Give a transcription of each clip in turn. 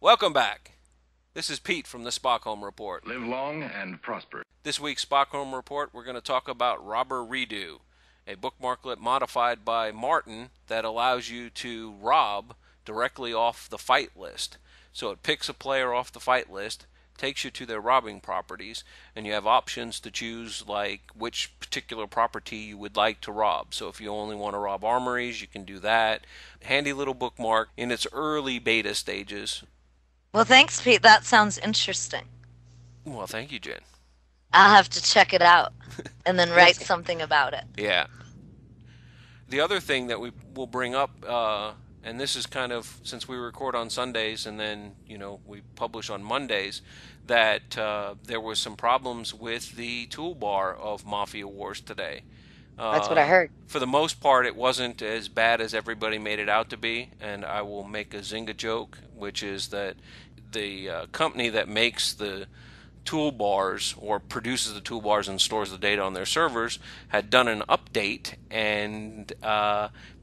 Welcome back. This is Pete from the Stockholm Report. Live long and prosper. This week's Stockholm Report, we're going to talk about Robber Redo, a bookmarklet modified by Martin that allows you to rob directly off the fight list. So it picks a player off the fight list, takes you to their robbing properties, and you have options to choose like which particular property you would like to rob. So if you only want to rob armories, you can do that. Handy little bookmark in its early beta stages. Well, thanks, Pete. That sounds interesting. Well, thank you, Jen. I'll have to check it out and then write something about it. Yeah. The other thing that we will bring up, and this is kind of, since we record on Sundays and then, we publish on Mondays, that there was some problems with the toolbar of Mafia Wars today. That's what I heard. For the most part, it wasn't as bad as everybody made it out to be, and I will make a Zynga joke, which is that the company that makes the toolbars or produces the toolbars and stores the data on their servers had done an update and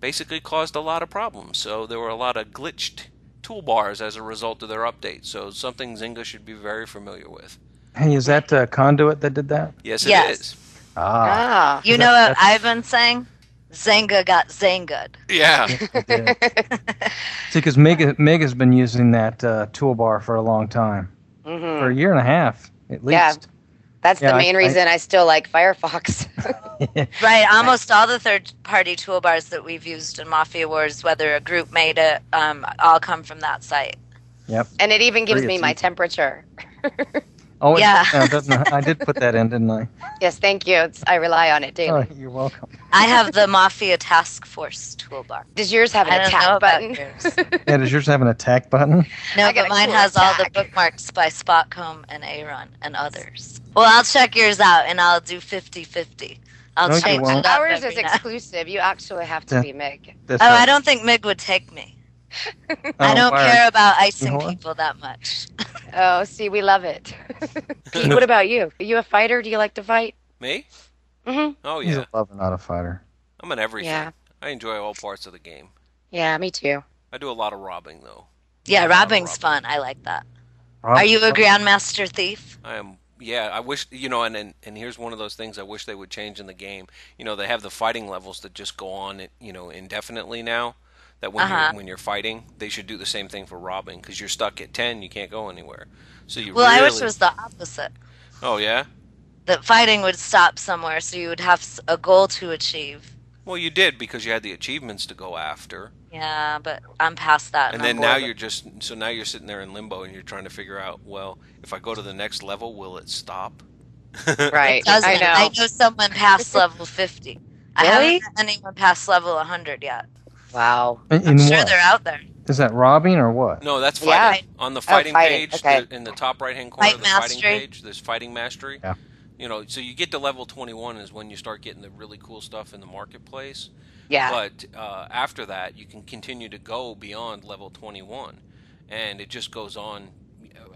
basically caused a lot of problems. So there were a lot of glitched toolbars as a result of their update. So something Zynga should be very familiar with. Hey, is that Conduit that did that? Yes, it is. Ah. You know what I've been saying? Zynga got Zangud. Yeah. See, because Meg has been using that toolbar for a long time. Mm-hmm. For a year and a half, at least. Yeah. That's the main reason I still like Firefox. Right. Almost all the third-party toolbars that we've used in Mafia Wars, whether a group made it, all come from that site. Yep. And it even gives me my temperature. Oh, yeah. I did put that in, didn't I? Yes, thank you. I rely on it daily. Oh, you're welcome. I have the Mafia Task Force toolbar. Does yours have an attack button? Yeah, does yours have an attack button? No, but mine has all the bookmarks by Spotcomb and Aaron and others. Well, I'll check yours out, and I'll do 50-50. I'll change it up. Ours is exclusive. You actually have to be Mig. I don't think Mig would take me. I don't care about icing people that much. Oh, see, we love it. Pete, what about you? Are you a fighter? Do you like to fight? Me? Mm-hmm. Oh, yeah. He's a lover, not a fighter. I'm in everything. Yeah. I enjoy all parts of the game. Yeah, me too. I do a lot of robbing, though. Yeah, robbing's fun. I like that. Are you a Grandmaster Thief? I am. Yeah, I wish, and here's one of those things I wish they would change in the game. They have the fighting levels that just go on, indefinitely now. That when you're fighting, they should do the same thing for robbing, because you're stuck at 10, you can't go anywhere. So I wish it was the opposite. Oh, yeah? That fighting would stop somewhere, so you would have a goal to achieve. Well, you did, because you had the achievements to go after. Yeah, but I'm past that. And then now you're sitting there in limbo, and you're trying to figure out, well, if I go to the next level, will it stop? Right, I know. I know someone past level 50. Really? I haven't had anyone past level 100 yet. Wow. I'm sure they're out there. Is that robbing or what? No, that's fighting. Yeah. On the fighting page, okay. In the top right-hand corner of the fighting mastery. page, there's fighting mastery. Yeah. So you get to level 21 is when you start getting the really cool stuff in the marketplace. Yeah. But after that, you can continue to go beyond level 21. And it just goes on,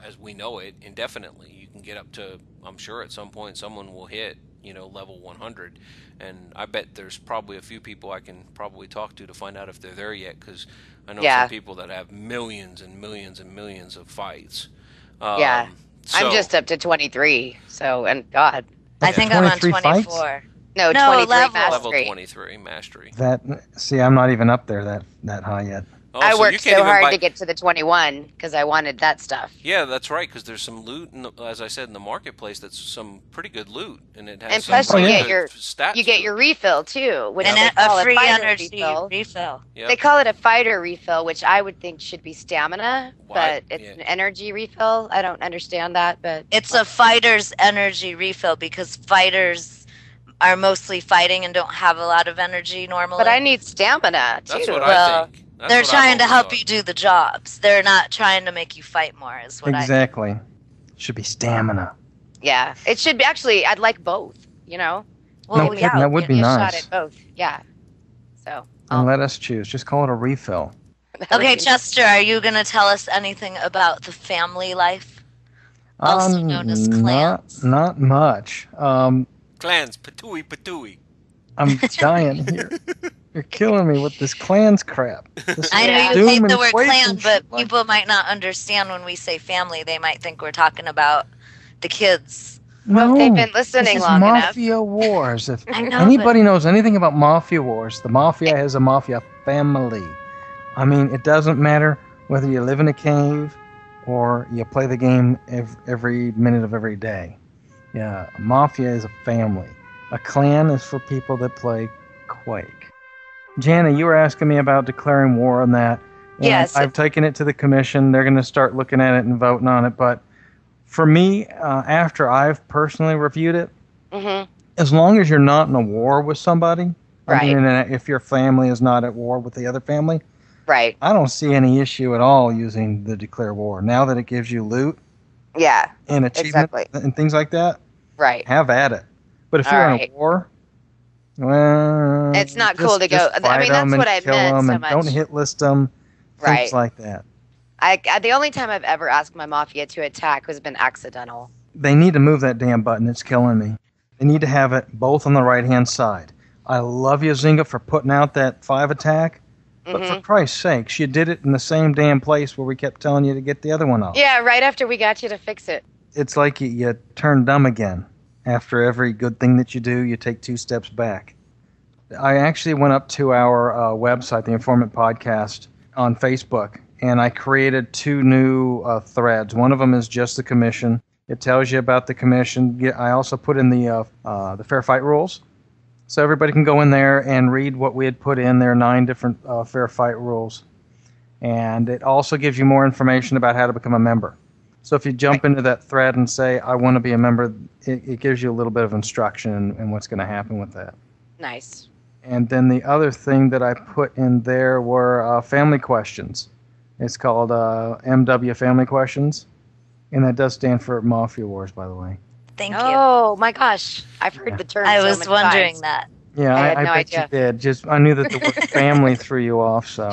as we know it, indefinitely. You can get up to, I'm sure at some point, someone will hit, level 100. And I bet there's probably a few people I can probably talk to find out if they're there yet, because I know some people that have millions and millions and millions of fights. Yeah. I'm just up to 23, and God. I think I'm on 24. Fights? No, 23 mastery. Level 23 mastery. I'm not even up there that high yet. Oh, I worked so hard to get to the 21 because I wanted that stuff. Yeah, that's right. Because there's some loot, as I said, in the marketplace. That's some pretty good loot, and it has. And plus, you get your refill too, and a free energy refill. Yep. They call it a fighter refill, which I would think should be stamina, but it's an energy refill. I don't understand that, but it's a fighter's energy refill because fighters are mostly fighting and don't have a lot of energy normally. But I need stamina too. That's what I think. They're trying to help you do the jobs. They're not trying to make you fight more, is what exactly. Should be stamina. Yeah, it should be. Actually, I'd like both. Well, that would be nice. Shot at both. Yeah. So. And let us choose. Just call it a refill. Okay, Chester, are you going to tell us anything about the family life, also known as clans? Not much. Clans, patooey. I'm dying here. You're killing me with this clans crap. I know you hate the word clan, but people might not understand when we say family. They might think we're talking about the kids. Well, if they've been listening long enough. Mafia Wars. If anybody knows anything about Mafia Wars, the Mafia is a Mafia family. I mean, it doesn't matter whether you live in a cave or you play the game every minute of every day. Yeah, Mafia is a family. A clan is for people that play Quake. Jana, you were asking me about declaring war on that. Yes. I've taken it to the commission. They're going to start looking at it and voting on it. But for me, after I've personally reviewed it, as long as you're not in a war with somebody, right. I mean, if your family is not at war with the other family, right. I don't see any issue at all using the declare war. Now that it gives you loot and achievement and things like that, right. have at it. But if you're in a war, well, it's not cool to go. I mean, that's what I meant so much. Don't hit list them, things like that. The only time I've ever asked my Mafia to attack has been accidental. They need to move that damn button. It's killing me. They need to have it both on the right-hand side. I love you, Zynga, for putting out that 5 attack, but for Christ's sakes, you did it in the same damn place where we kept telling you to get the other one off. Yeah, right after we got you to fix it. It's like you turn dumb again. After every good thing that you do, you take 2 steps back. I actually went up to our website, the Informant Podcast, on Facebook, and I created 2 new threads. One of them is just the commission. It tells you about the commission. I also put in the fair fight rules, so everybody can go in there and read what we had put in. There are 9 different fair fight rules, and it also gives you more information about how to become a member. So if you jump into that thread and say, I want to be a member, it gives you a little bit of instruction in what's going to happen with that. Nice. And then the other thing that I put in there were family questions. It's called MW Family Questions. And that does stand for Mafia Wars, by the way. Thank you. Oh, my gosh. I've heard the term I was many wondering times. that. Yeah, I bet you did. I knew that the word family threw you off, so.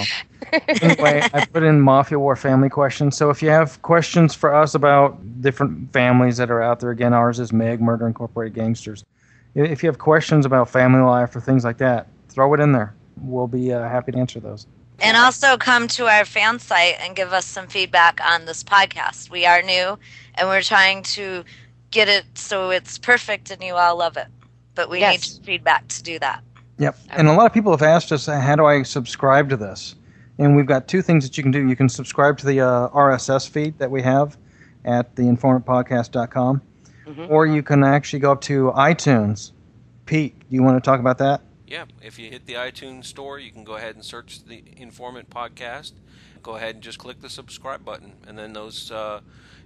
Anyway, I put in Mafia War family questions. So if you have questions for us about different families that are out there, again, ours is MEG, Murder Incorporated Gangsters. If you have questions about family life or things like that, throw it in there. We'll be happy to answer those. And also come to our fan site and give us some feedback on this podcast. We are new, and we're trying to get it so it's perfect and you all love it. But we need feedback to do that. Yep. And a lot of people have asked us, how do I subscribe to this? And we've got 2 things that you can do. You can subscribe to the RSS feed that we have at theinformantpodcast.com, or you can actually go up to iTunes. Pete, do you want to talk about that? Yeah. If you hit the iTunes store, you can go ahead and search the Informant Podcast. Go ahead and just click the subscribe button, and then those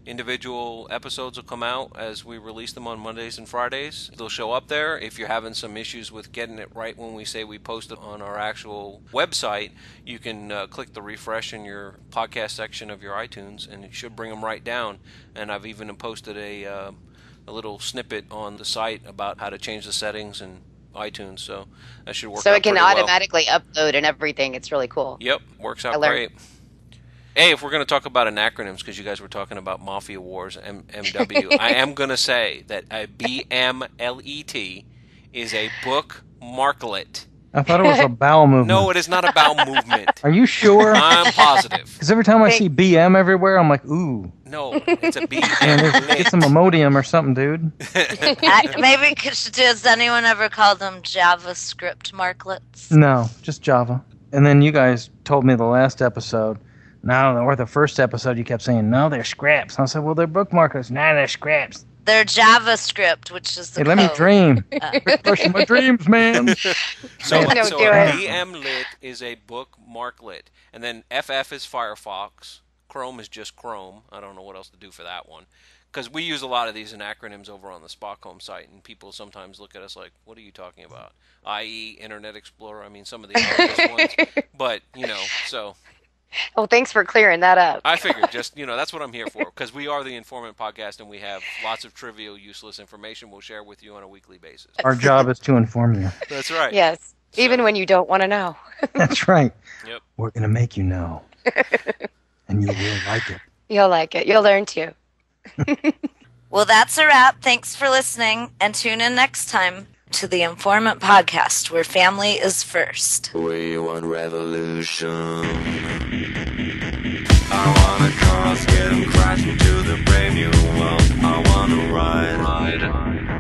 individual episodes will come out as we release them on Mondays and Fridays. They'll show up there. If you're having some issues with getting it right when we say we post it on our actual website, you can click the refresh in your podcast section of your iTunes, and it should bring them right down. And I've even posted a little snippet on the site about how to change the settings in iTunes, so that should work out. So it can pretty automatically upload and everything. It's really cool. Yep, works out great. Hey, if we're going to talk about acronyms, because you guys were talking about Mafia Wars, MW, I am going to say that a BMLET is a book marklet. I thought it was a bowel movement. No, it is not a bowel movement. Are you sure? I'm positive. Because every time I see BM everywhere, I'm like, ooh. No, it's a B. Get some Imodium or something, dude. Maybe, does anyone ever call them JavaScript marklets? No, just Java. And then you guys told me the last episode, or the first episode, you kept saying, no, they're scraps. And I said, well, they're bookmarkers. No, they're scraps. They're JavaScript, which is the code. Let me dream. Crushing my dreams, man. So BMLit is a bookmarklet. And then FF is Firefox. Chrome is just Chrome. I don't know what else to do for that one. Because we use a lot of these in acronyms over on the Stockholm site, and people sometimes look at us like, what are you talking about? I.e., Internet Explorer. I mean, some of the obvious ones. But, so... Well, thanks for clearing that up. I figured that's what I'm here for, because we are the Informant Podcast, and we have lots of trivial, useless information we'll share with you on a weekly basis. Our job is to inform you. That's right. Yes, even when you don't want to know. That's right. Yep. We're going to make you know. And you will like it. You'll like it. You'll learn too. Well, that's a wrap. Thanks for listening, and tune in next time. to the Informant podcast, where family is first. We want revolution. I wanna cross, get 'em crashing to the brave new world. I wanna ride.